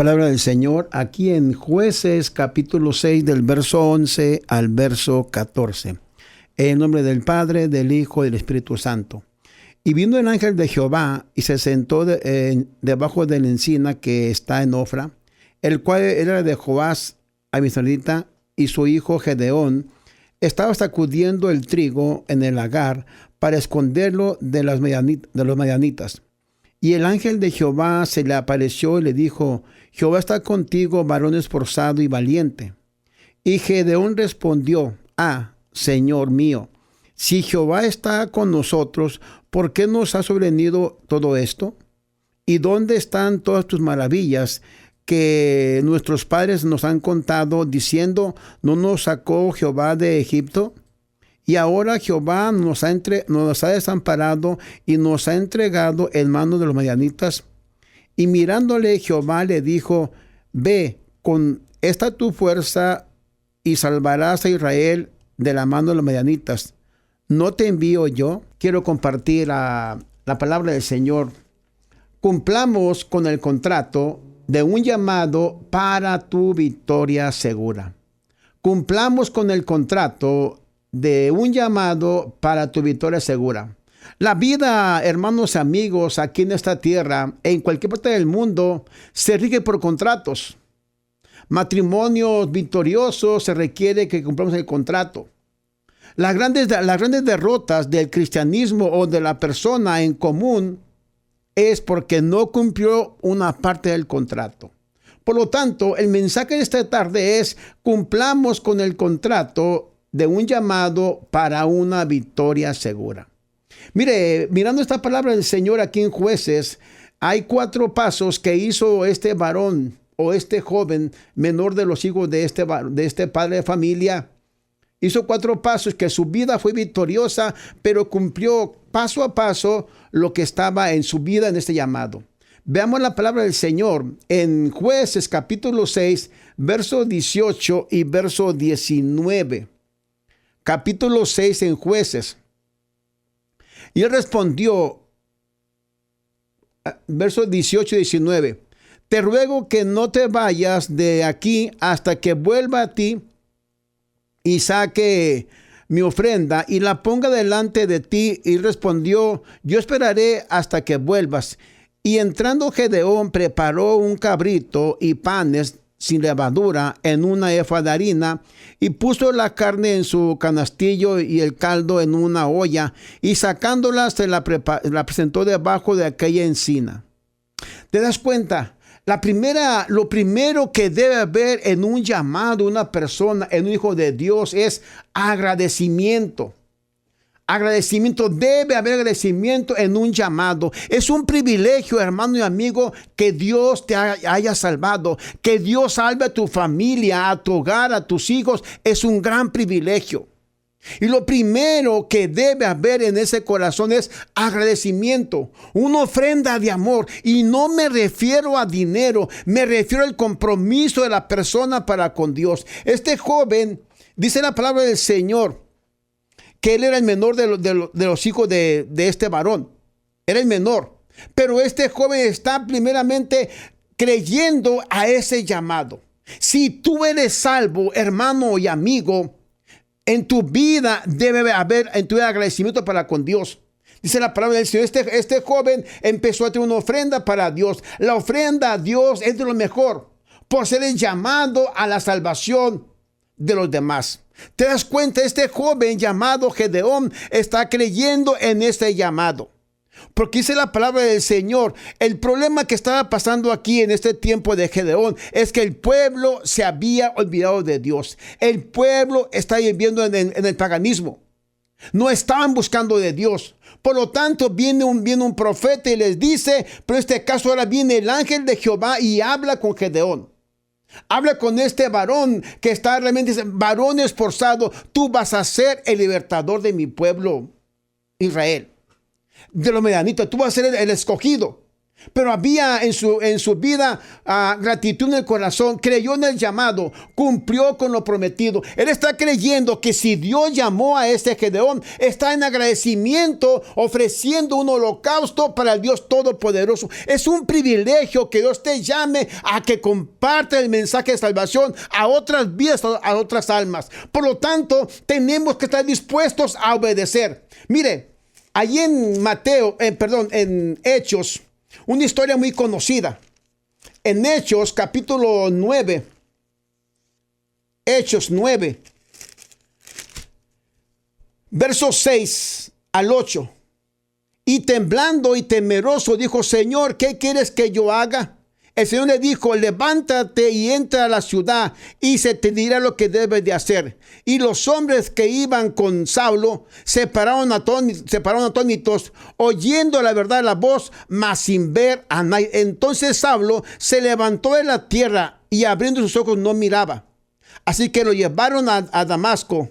palabra del Señor aquí en Jueces capítulo 6 del verso 11 al verso 14. En nombre del Padre, del Hijo y del Espíritu Santo. Y vino el ángel de Jehová y se sentó debajo de la encina que está en Ofra, el cual era de Joás Amisraelita, y su hijo Gedeón estaba sacudiendo el trigo en el lagar para esconderlo de los madianitas. Y el ángel de Jehová se le apareció y le dijo: Jehová está contigo, varón esforzado y valiente. Y Gedeón respondió: Señor mío, si Jehová está con nosotros, ¿por qué nos ha sobrevenido todo esto? ¿Y dónde están todas tus maravillas que nuestros padres nos han contado, diciendo: ¿no nos sacó Jehová de Egipto? Y ahora Jehová nos ha desamparado y nos ha entregado en manos de los madianitas. Y mirándole Jehová le dijo: Ve con esta tu fuerza y salvarás a Israel de la mano de los madianitas. ¿No te envío yo? Quiero compartir la palabra del Señor. Cumplamos con el contrato de un llamado para tu victoria segura. Cumplamos con el contrato de un llamado para tu victoria segura. La vida, hermanos y amigos, aquí en esta tierra, en cualquier parte del mundo, se rige por contratos. Matrimonios victoriosos se requiere que cumplamos el contrato. Las grandes derrotas del cristianismo o de la persona en común es porque no cumplió una parte del contrato. Por lo tanto, el mensaje de esta tarde es: cumplamos con el contrato de un llamado para una victoria segura. Mire, mirando esta palabra del Señor aquí en Jueces, hay 4 pasos que hizo este varón o este joven menor de los hijos de este padre de familia. Hizo 4 pasos que su vida fue victoriosa, pero cumplió paso a paso lo que estaba en su vida en este llamado. Veamos la palabra del Señor en Jueces capítulo 6, verso 18 y verso 19. Capítulo 6 en Jueces. Y él respondió, versos 18 y 19: Te ruego que no te vayas de aquí hasta que vuelva a ti y saque mi ofrenda y la ponga delante de ti. Y respondió: Yo esperaré hasta que vuelvas. Y entrando Gedeón preparó un cabrito y panes sin levadura en una efa de harina, y puso la carne en su canastillo y el caldo en una olla, y sacándola la presentó debajo de aquella encina. ¿Te das cuenta? Lo primero que debe haber en un llamado, una persona, en un hijo de Dios, es agradecimiento. Agradecimiento, debe haber agradecimiento en un llamado. Es un privilegio, hermano y amigo, que Dios te haya salvado, que Dios salve a tu familia, a tu hogar, a tus hijos. Es un gran privilegio. Y lo primero que debe haber en ese corazón es agradecimiento, una ofrenda de amor. Y no me refiero a dinero, me refiero al compromiso de la persona para con Dios. Este joven, dice la palabra del Señor, que él era el menor de los hijos de este varón. Era el menor. Pero este joven está primeramente creyendo a ese llamado. Si tú eres salvo, hermano y amigo, en tu vida debe haber agradecimiento para con Dios. Dice la palabra del Señor, este joven empezó a tener una ofrenda para Dios. La ofrenda a Dios es de lo mejor, por ser el llamado a la salvación de los demás. ¿Te das cuenta? Este joven llamado Gedeón está creyendo en este llamado. Porque dice la palabra del Señor, el problema que estaba pasando aquí en este tiempo de Gedeón es que el pueblo se había olvidado de Dios. El pueblo está viviendo en el paganismo. No estaban buscando de Dios. Por lo tanto, viene un profeta y les dice, pero en este caso ahora viene el ángel de Jehová y habla con Gedeón. Habla con este varón que está realmente, dice: varón esforzado, tú vas a ser el libertador de mi pueblo Israel, de los medianitas. Tú vas a ser el escogido. Pero había en su vida gratitud en el corazón, creyó en el llamado, cumplió con lo prometido. Él está creyendo que si Dios llamó a este Gedeón, está en agradecimiento ofreciendo un holocausto para el Dios Todopoderoso. Es un privilegio que Dios te llame a que comparte el mensaje de salvación a otras vidas, a otras almas. Por lo tanto, tenemos que estar dispuestos a obedecer. Mire, allí en en Hechos, una historia muy conocida. En Hechos, capítulo 9. Hechos 9. Versos 6 al 8. Y temblando y temeroso dijo: Señor, ¿qué quieres que yo haga? El Señor le dijo: levántate y entra a la ciudad y se te dirá lo que debes de hacer. Y los hombres que iban con Saulo se pararon atónitos, oyendo la verdad la voz, mas sin ver a nadie. Entonces Saulo se levantó de la tierra y abriendo sus ojos no miraba. Así que lo llevaron a Damasco,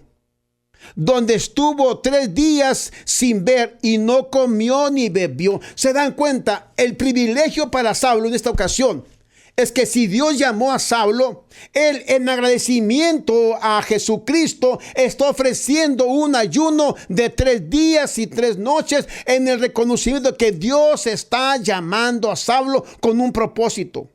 donde estuvo 3 días sin ver y no comió ni bebió. Se dan cuenta, el privilegio para Saulo en esta ocasión es que si Dios llamó a Saulo, él en agradecimiento a Jesucristo está ofreciendo un ayuno de 3 días y 3 noches en el reconocimiento de que Dios está llamando a Saulo con un propósito.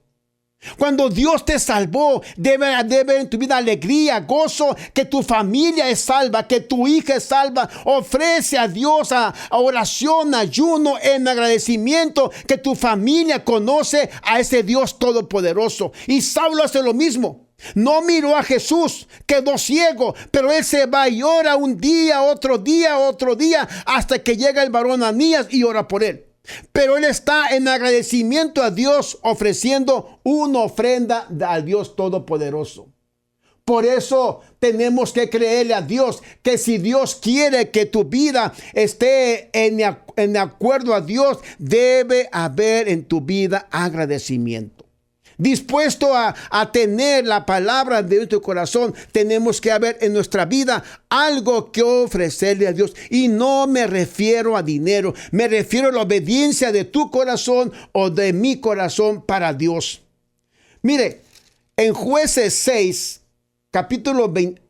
Cuando Dios te salvó, debe haber en tu vida alegría, gozo, que tu familia es salva, que tu hija es salva. Ofrece a Dios a oración, ayuno, en agradecimiento, que tu familia conoce a ese Dios todopoderoso. Y Saulo hace lo mismo. No miró a Jesús, quedó ciego, pero él se va y ora un día, otro día, hasta que llega el varón Ananías y ora por él. Pero él está en agradecimiento a Dios, ofreciendo una ofrenda al Dios Todopoderoso. Por eso tenemos que creerle a Dios que si Dios quiere que tu vida esté en acuerdo a Dios, debe haber en tu vida agradecimiento. Dispuesto a tener la palabra de tu corazón, tenemos que haber en nuestra vida algo que ofrecerle a Dios. Y no me refiero a dinero, me refiero a la obediencia de tu corazón o de mi corazón para Dios. Mire, en Jueces 6, capítulo 20,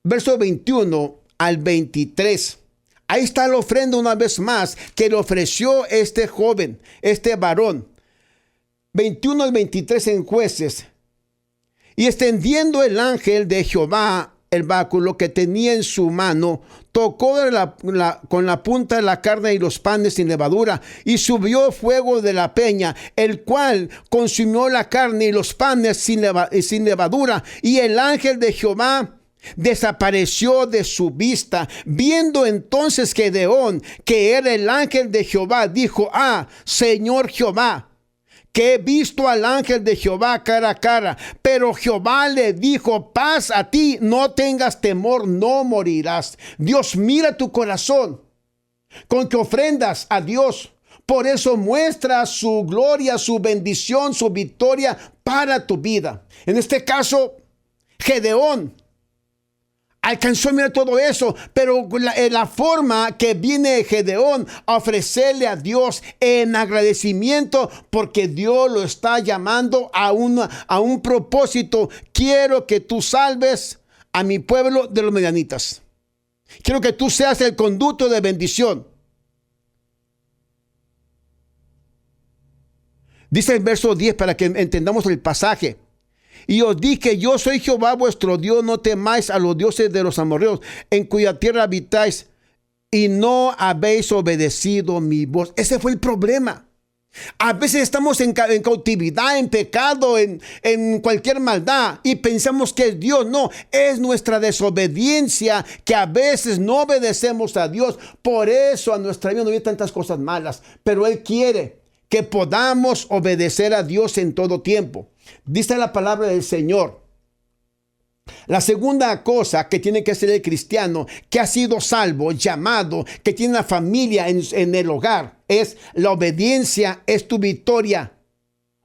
verso 21 al 23. Ahí está la ofrenda una vez más que le ofreció este joven, este varón. 21 al 23 en Jueces. Y extendiendo el ángel de Jehová el báculo que tenía en su mano, tocó con la punta de la carne y los panes sin levadura, y subió fuego de la peña, el cual consumió la carne y los panes sin levadura. Y el ángel de Jehová desapareció de su vista. Viendo entonces Gedeón que era el ángel de Jehová, dijo: Señor Jehová, que he visto al ángel de Jehová cara a cara. Pero Jehová le dijo: paz a ti, no tengas temor, no morirás. Dios mira tu corazón con que ofrendas a Dios. Por eso muestra su gloria, su bendición, su victoria para tu vida. En este caso, Gedeón alcanzó a mirar todo eso, pero la forma que viene Gedeón a ofrecerle a Dios en agradecimiento, porque Dios lo está llamando a un propósito. Quiero que tú salves a mi pueblo de los medianitas. Quiero que tú seas el conducto de bendición. Dice el verso 10 para que entendamos el pasaje. Y os dije: yo soy Jehová vuestro Dios, no temáis a los dioses de los amorreos, en cuya tierra habitáis, y no habéis obedecido mi voz. Ese fue el problema. A veces estamos en cautividad, en pecado, en cualquier maldad, y pensamos que es Dios. No, es nuestra desobediencia, que a veces no obedecemos a Dios. Por eso a nuestra vida no hay tantas cosas malas, pero Él quiere que podamos obedecer a Dios en todo tiempo. Dice la palabra del Señor. La segunda cosa que tiene que hacer el cristiano que ha sido salvo, llamado, que tiene una familia en el hogar, es la obediencia, es tu victoria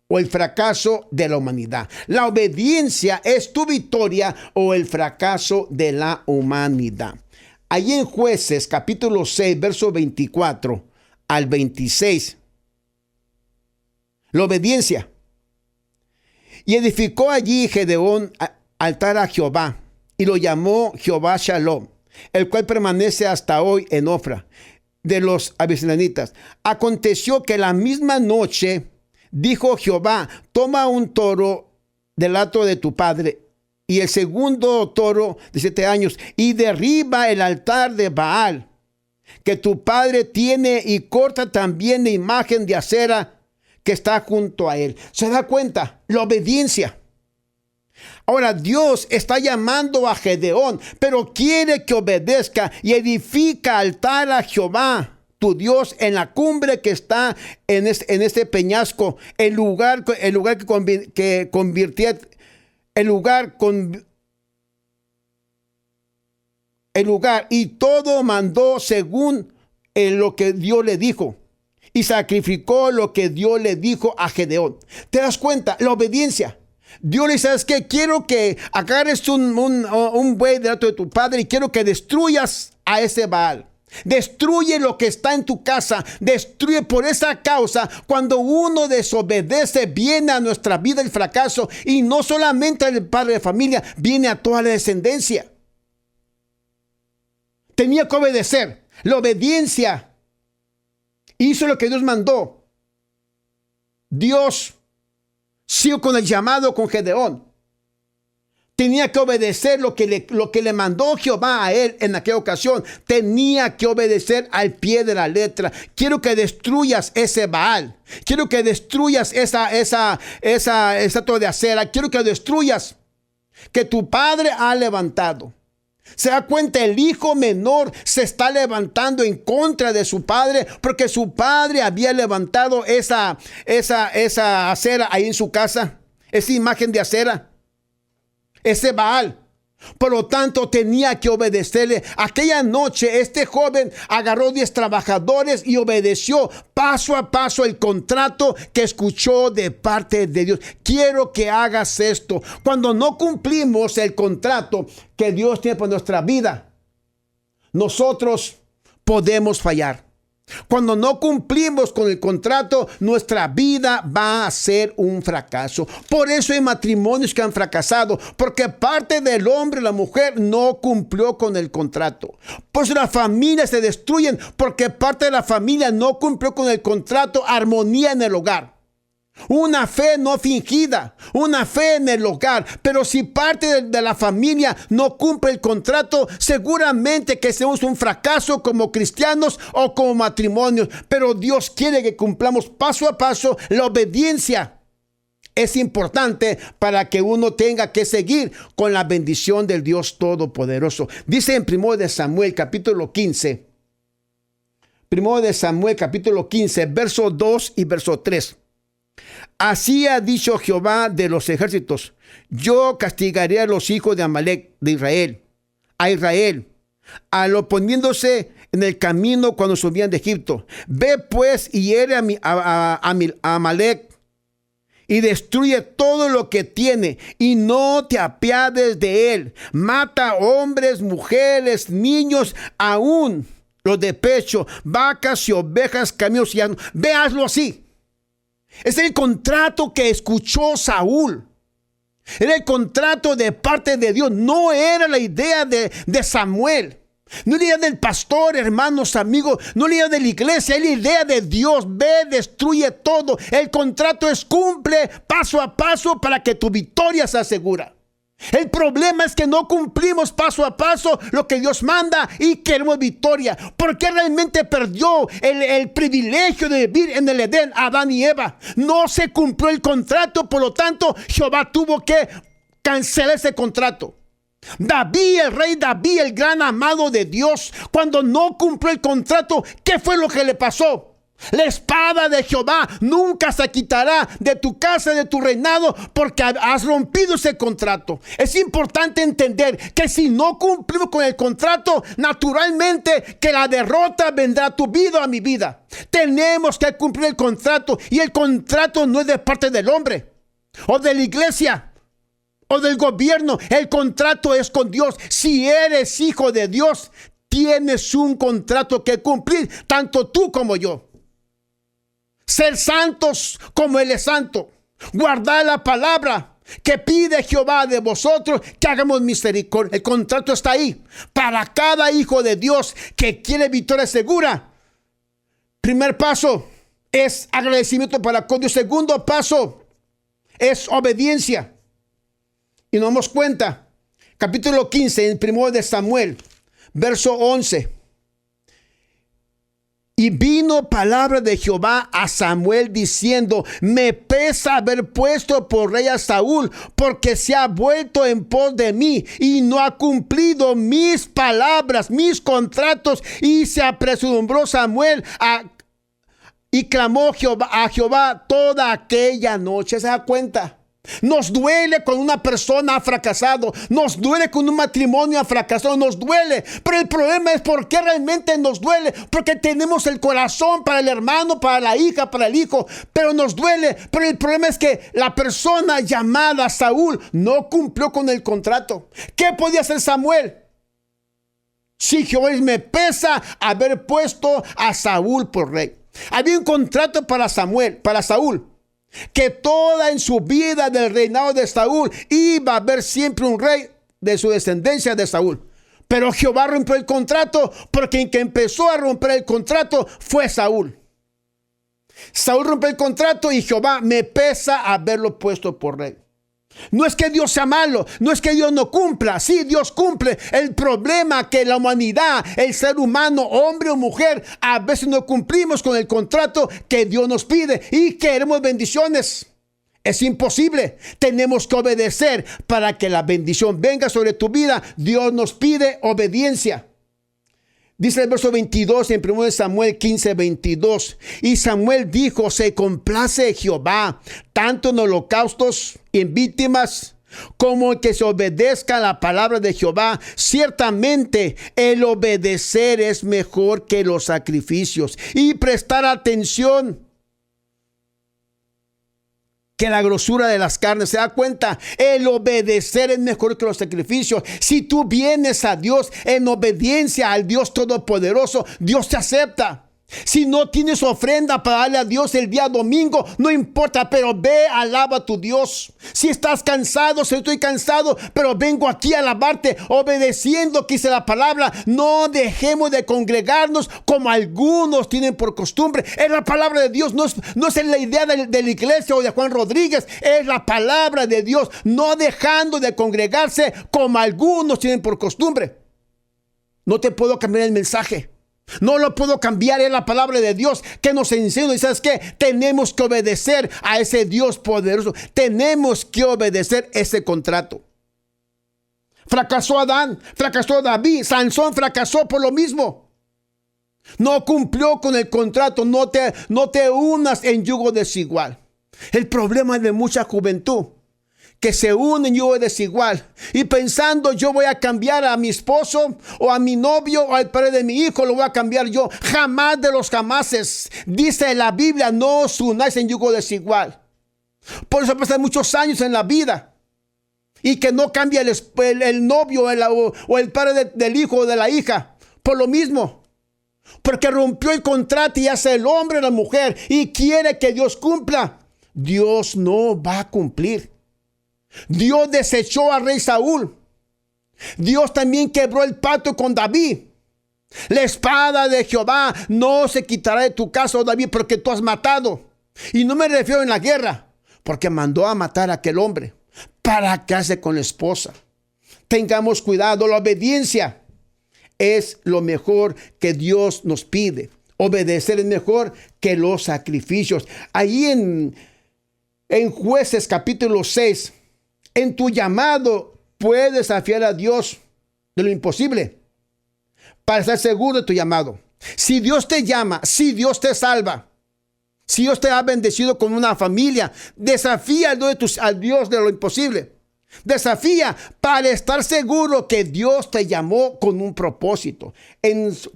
o el fracaso de la humanidad. La obediencia es tu victoria o el fracaso de la humanidad. Allí en Jueces capítulo 6, verso 24 al 26. la obediencia. Y edificó allí Gedeón altar a Jehová, y lo llamó Jehová Shalom, el cual permanece hasta hoy en Ofra de los abiezritas. Aconteció que la misma noche dijo Jehová: toma un toro del hato de tu padre y el segundo toro de 7 años, y derriba el altar de Baal que tu padre tiene, y corta también la imagen de acera que está junto a él. ¿Se da cuenta? La obediencia. Ahora Dios está llamando a Gedeón, pero quiere que obedezca y edifica altar a Jehová, tu Dios, en la cumbre que está en este peñasco, el lugar que convirtió, y todo mandó según lo que Dios le dijo, y sacrificó lo que Dios le dijo a Gedeón. ¿Te das cuenta? La obediencia. Dios le dice: ¿sabes qué? Quiero que agarres un buey del hato de tu padre, y quiero que destruyas a ese Baal. Destruye lo que está en tu casa. Destruye. Por esa causa, cuando uno desobedece, viene a nuestra vida el fracaso, y no solamente al padre de familia, viene a toda la descendencia. Tenía que obedecer. La obediencia hizo lo que Dios mandó. Dios siguió con el llamado con Gedeón. Tenía que obedecer lo que le mandó Jehová a él en aquella ocasión. Tenía que obedecer al pie de la letra. Quiero que destruyas ese Baal. Quiero que destruyas esa estatua de acera. Quiero que destruyas que tu padre ha levantado. Se da cuenta, el hijo menor se está levantando en contra de su padre, porque su padre había levantado esa acera ahí en su casa, esa imagen de acera, ese Baal. Por lo tanto, tenía que obedecerle. Aquella noche, este joven agarró 10 trabajadores y obedeció paso a paso el contrato que escuchó de parte de Dios. Quiero que hagas esto. Cuando no cumplimos el contrato que Dios tiene por nuestra vida, nosotros podemos fallar. Cuando no cumplimos con el contrato, nuestra vida va a ser un fracaso. Por eso hay matrimonios que han fracasado, porque parte del hombre, la mujer, no cumplió con el contrato. Por eso las familias se destruyen, porque parte de la familia no cumplió con el contrato. Armonía en el hogar. Una fe no fingida, una fe en el hogar. Pero si parte de la familia no cumple el contrato, seguramente que seremos un fracaso como cristianos o como matrimonios. Pero Dios quiere que cumplamos paso a paso. La obediencia es importante para que uno tenga que seguir con la bendición del Dios Todopoderoso. Dice en 1 Samuel capítulo 15, 1 Samuel capítulo 15, verso 2 y verso 3. Así ha dicho Jehová de los ejércitos: yo castigaré a los hijos de Amalec de Israel, a lo poniéndose en el camino cuando subían de Egipto. Ve pues y hiere a Amalec y destruye todo lo que tiene, y no te apiades de él. Mata hombres, mujeres, niños, aún los de pecho, vacas y ovejas, camellos y asnos. Ve, hazlo así. Es el contrato que escuchó Saúl. Era el contrato de parte de Dios. No era la idea de Samuel. No era la idea del pastor, hermanos, amigos. No era la idea de la iglesia. Es la idea de Dios. Ve, destruye todo. El contrato es cumple paso a paso para que tu victoria se asegura. El problema es que no cumplimos paso a paso lo que Dios manda y queremos victoria. Porque realmente perdió el privilegio de vivir en el Edén Adán y Eva. No se cumplió el contrato, por lo tanto Jehová tuvo que cancelar ese contrato. David, el rey David, el gran amado de Dios, cuando no cumplió el contrato, ¿qué fue lo que le pasó? La espada de Jehová nunca se quitará de tu casa, de tu reinado, porque has rompido ese contrato. Es importante entender que si no cumplimos con el contrato, naturalmente que la derrota vendrá a tu vida o a mi vida. Tenemos que cumplir el contrato, y el contrato no es de parte del hombre o de la iglesia o del gobierno. El contrato es con Dios. Si eres hijo de Dios, tienes un contrato que cumplir, tanto tú como yo. ser santos como Él es santo, guardar la palabra que pide Jehová de vosotros, que hagamos misericordia. El contrato está ahí para cada hijo de Dios que quiere victoria segura. Primer paso es agradecimiento para con Dios. Segundo paso es obediencia. Y nos damos cuenta, capítulo 15, en 1 de Samuel, verso 11. Y vino palabra de Jehová a Samuel diciendo: me pesa haber puesto por rey a Saúl, porque se ha vuelto en pos de mí y no ha cumplido mis palabras, mis contratos. Y se apresuró Samuel y clamó a Jehová toda aquella noche. ¿Se da cuenta? Nos duele cuando una persona ha fracasado, nos duele cuando un matrimonio ha fracasado, nos duele, pero el problema es por qué realmente nos duele, porque tenemos el corazón para el hermano, para la hija, para el hijo, pero nos duele. Pero el problema es que la persona llamada Saúl no cumplió con el contrato. ¿Qué podía hacer Samuel? Sí, Jehová, me pesa haber puesto a Saúl por rey. Había un contrato para Saúl, que toda en su vida del reinado de Saúl iba a haber siempre un rey de su descendencia de Saúl. Pero Jehová rompió el contrato, porque el que empezó a romper el contrato fue Saúl. Saúl rompió el contrato y Jehová, me pesa haberlo puesto por rey. No es que Dios sea malo, no es que Dios no cumpla. Sí, Dios cumple. El problema es que la humanidad, el ser humano, hombre o mujer, a veces no cumplimos con el contrato que Dios nos pide y queremos bendiciones. Es imposible. Tenemos que obedecer para que la bendición venga sobre tu vida. Dios nos pide obediencia. Dice el verso 22 en 1 Samuel 15, 22. Y Samuel dijo: se complace Jehová tanto en holocaustos y en víctimas, como en que se obedezca la palabra de Jehová. Ciertamente el obedecer es mejor que los sacrificios, y prestar atención que la grosura de las carnes. ¿Se da cuenta? El obedecer es mejor que los sacrificios. Si tú vienes a Dios en obediencia al Dios Todopoderoso, Dios te acepta. Si no tienes ofrenda para darle a Dios el día domingo, no importa, pero ve, alaba a tu Dios. Si estás cansado, si estoy cansado, pero vengo aquí a alabarte, obedeciendo que dice la palabra. No dejemos de congregarnos como algunos tienen por costumbre. Es la palabra de Dios, no es la idea de la iglesia o de Juan Rodríguez, es la palabra de Dios. No dejando de congregarse como algunos tienen por costumbre. No te puedo cambiar el mensaje. No lo puedo cambiar, es la palabra de Dios que nos enseña. ¿Y sabes qué? Tenemos que obedecer a ese Dios poderoso. Tenemos que obedecer ese contrato. Fracasó Adán, fracasó David, Sansón fracasó por lo mismo. No cumplió con el contrato. No te unas en yugo desigual. El problema de mucha juventud, que se unen yugo desigual y pensando: yo voy a cambiar a mi esposo o a mi novio o al padre de mi hijo, lo voy a cambiar yo. Jamás de los jamases. Dice la Biblia: no os unáis en yugo desigual. Por eso pasan muchos años en la vida y que no cambia el novio o el padre del hijo o de la hija. Por lo mismo, porque rompió el contrato y hace el hombre o la mujer y quiere que Dios cumpla. Dios no va a cumplir. Dios desechó al rey Saúl. Dios también quebró el pacto con David. La espada de Jehová no se quitará de tu casa, oh David, porque tú has matado. Y no me refiero en la guerra, porque mandó a matar a aquel hombre para casarse con la esposa. Tengamos cuidado. La obediencia es lo mejor que Dios nos pide. Obedecer es mejor que los sacrificios. Ahí en Jueces capítulo 6, en tu llamado puedes desafiar a Dios de lo imposible para estar seguro de tu llamado. Si Dios te llama, si Dios te salva, si Dios te ha bendecido con una familia, desafía al Dios de lo imposible. Desafía para estar seguro que Dios te llamó con un propósito.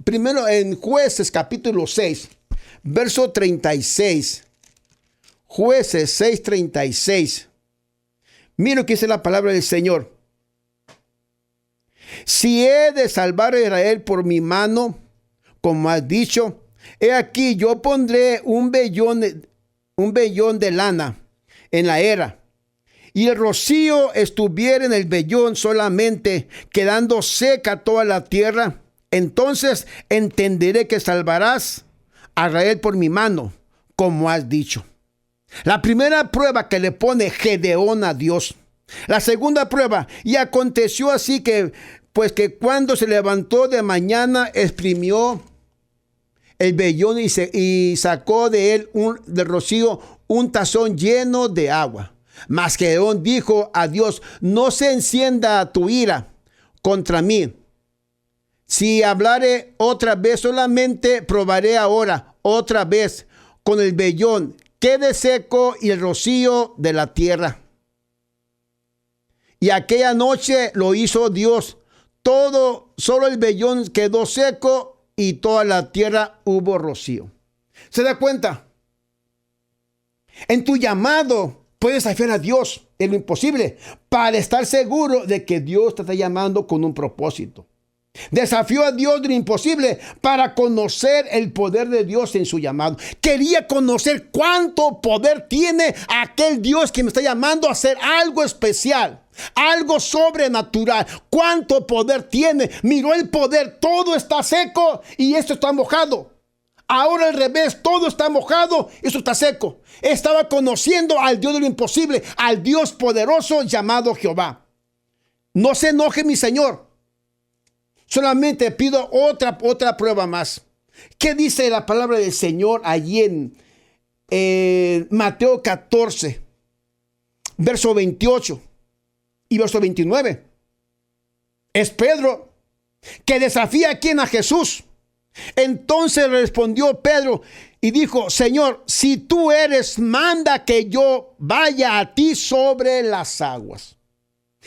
Primero en Jueces capítulo 6, verso 36. Jueces 6:36. Mira lo que dice la palabra del Señor. Si he de salvar a Israel por mi mano, como has dicho, he aquí yo pondré un vellón un vellón de lana en la era, y el rocío estuviera en el vellón solamente, quedando seca toda la tierra, entonces entenderé que salvarás a Israel por mi mano, como has dicho. La primera prueba que le pone Gedeón a Dios. La segunda prueba: y aconteció así que, pues que cuando se levantó de mañana, exprimió el vellón y sacó de él del rocío un tazón lleno de agua. Mas Gedeón dijo a Dios: no se encienda tu ira contra mí. Si hablare otra vez, solamente probaré ahora otra vez con el vellón, quede seco y el rocío de la tierra. Y aquella noche lo hizo Dios. Solo el vellón quedó seco y toda la tierra hubo rocío. ¿Se da cuenta? En tu llamado puedes desafiar a Dios en lo imposible para estar seguro de que Dios te está llamando con un propósito. Desafió a Dios de lo imposible para conocer el poder de Dios en su llamado. Quería conocer cuánto poder tiene aquel Dios que me está llamando a hacer algo especial, algo sobrenatural. Cuánto poder tiene. Miró el poder, todo está seco y esto está mojado. Ahora al revés, todo está mojado, esto está seco. Estaba conociendo al Dios de lo imposible, al Dios poderoso llamado Jehová. No se enoje mi Señor. Solamente pido otra prueba más. ¿Qué dice la palabra del Señor allí en Mateo 14, verso 28 y verso 29? Es Pedro que desafía a quien, a Jesús. Entonces respondió Pedro y dijo: Señor, si tú eres, manda que yo vaya a ti sobre las aguas.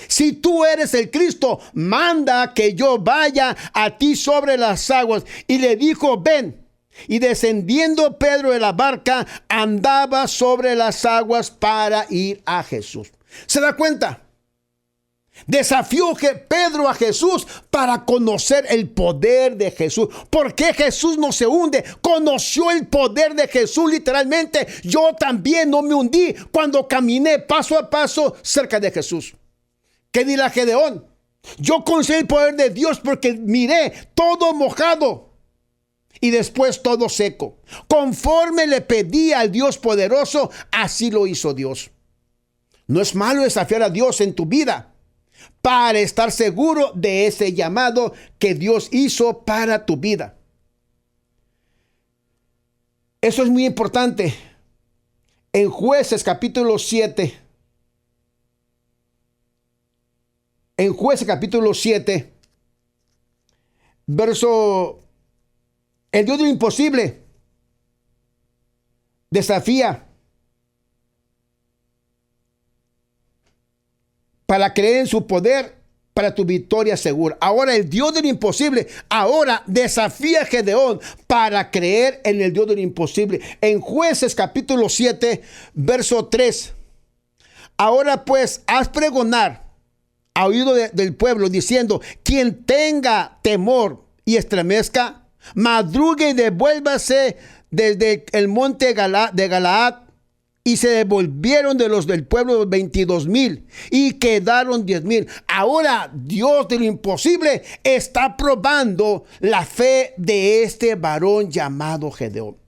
Si tú eres el Cristo, manda que yo vaya a ti sobre las aguas. Y le dijo: ven. Y descendiendo Pedro de la barca, andaba sobre las aguas para ir a Jesús. ¿Se da cuenta? Desafió Pedro a Jesús para conocer el poder de Jesús. ¿Por qué Jesús no se hunde? Conoció el poder de Jesús literalmente. Yo también no me hundí cuando caminé paso a paso cerca de Jesús. ¿Qué dirá Gedeón? Yo conocí el poder de Dios porque miré todo mojado y después todo seco. Conforme le pedí al Dios poderoso, así lo hizo Dios. No es malo desafiar a Dios en tu vida para estar seguro de ese llamado que Dios hizo para tu vida. Eso es muy importante. En Jueces capítulo 7, en Jueces capítulo 7, verso, el Dios de lo imposible desafía para creer en su poder, para tu victoria segura. Ahora el Dios de lo imposible, ahora desafía a Gedeón para creer en el Dios de lo imposible. En Jueces capítulo 7, verso 3. Ahora pues, haz pregonar a oído del pueblo, diciendo: quien tenga temor y estremezca, madrugue y devuélvase desde el monte de Galaad. Y se devolvieron de los del pueblo 22,000 y quedaron 10,000. Ahora Dios de lo imposible está probando la fe de este varón llamado Gedeón.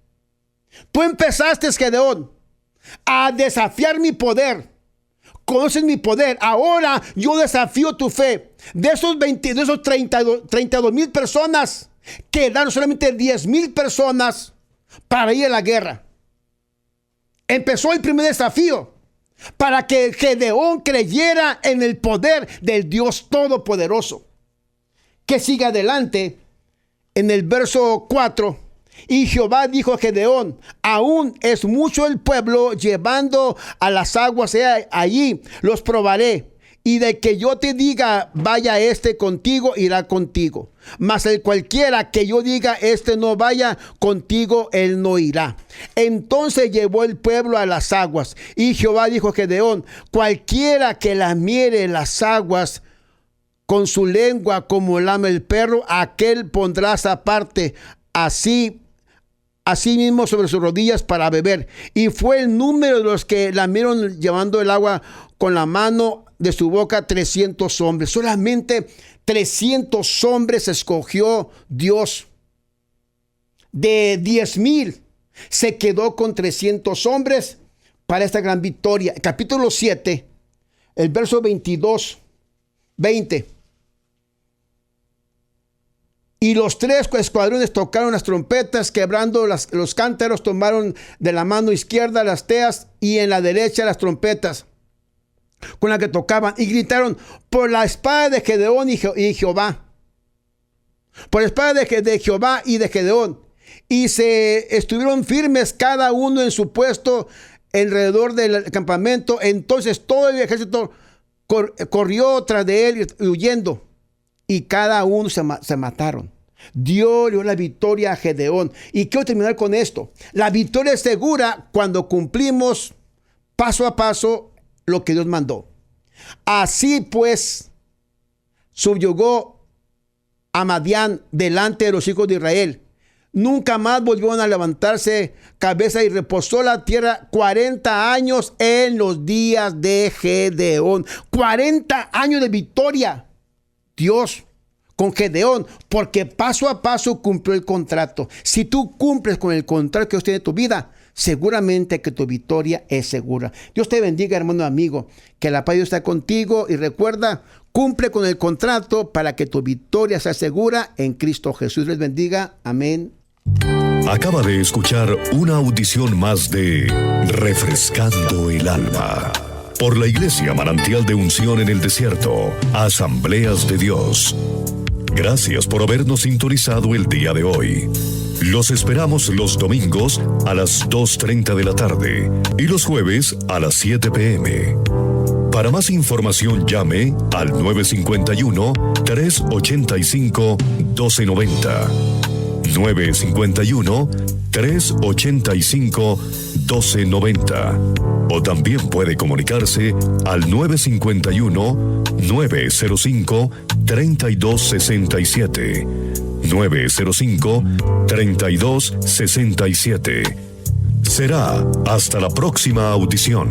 Tú empezaste, Gedeón, a desafiar mi poder. Conoces mi poder. Ahora yo desafío tu fe. De esos 32,000 personas, quedaron solamente 10,000 personas para ir a la guerra. Empezó el primer desafío para que Gedeón creyera en el poder del Dios Todopoderoso. Que sigue adelante en el verso 4. Y Jehová dijo a Gedeón: aún es mucho el pueblo, llevando a las aguas allí los probaré. Y de que yo te diga, vaya este contigo, irá contigo. Mas el cualquiera que yo diga, este no vaya contigo, él no irá. Entonces llevó el pueblo a las aguas. Y Jehová dijo a Gedeón: cualquiera que lamiere las aguas con su lengua como lame el perro, aquel pondrás aparte. Así asimismo sobre sus rodillas para beber. Y fue el número de los que lamieron llevando el agua con la mano de su boca 300 hombres. Solamente 300 hombres escogió Dios. De 10,000 se quedó con 300 hombres para esta gran victoria. Capítulo 7, el verso 22, 20. Y los 3 escuadrones tocaron las trompetas, quebrando los cántaros, tomaron de la mano izquierda las teas y en la derecha las trompetas con la que tocaban, y gritaron: por la espada de Gedeón y Jehová. Por la espada de Jehová y de Gedeón. Y se estuvieron firmes cada uno en su puesto alrededor del campamento. Entonces todo el ejército corrió tras de él huyendo, y cada uno se mataron. Dios dio la victoria a Gedeón. Y quiero terminar con esto. La victoria es segura cuando cumplimos paso a paso lo que Dios mandó. Así pues, subyugó a Madián delante de los hijos de Israel. Nunca más volvieron a levantarse cabeza, y reposó la tierra 40 años en los días de Gedeón. 40 años de victoria. Dios con Gedeón, porque paso a paso cumplió el contrato. Si tú cumples con el contrato que Dios tiene en tu vida, seguramente que tu victoria es segura. Dios te bendiga, hermano amigo. Que la paz de Dios está contigo, y recuerda, cumple con el contrato para que tu victoria sea segura en Cristo Jesús. Les bendiga. Amén. Acaba de escuchar una audición más de Refrescando el Alma por la Iglesia Manantial de Unción en el Desierto, Asambleas de Dios. Gracias por habernos sintonizado el día de hoy. Los esperamos los domingos a las 2:30 de la tarde y los jueves a las 7 p.m. Para más información llame al 951-385-1290. 951-385-1290. O también puede comunicarse al 951-905-3267. 905-3267. Será hasta la próxima audición.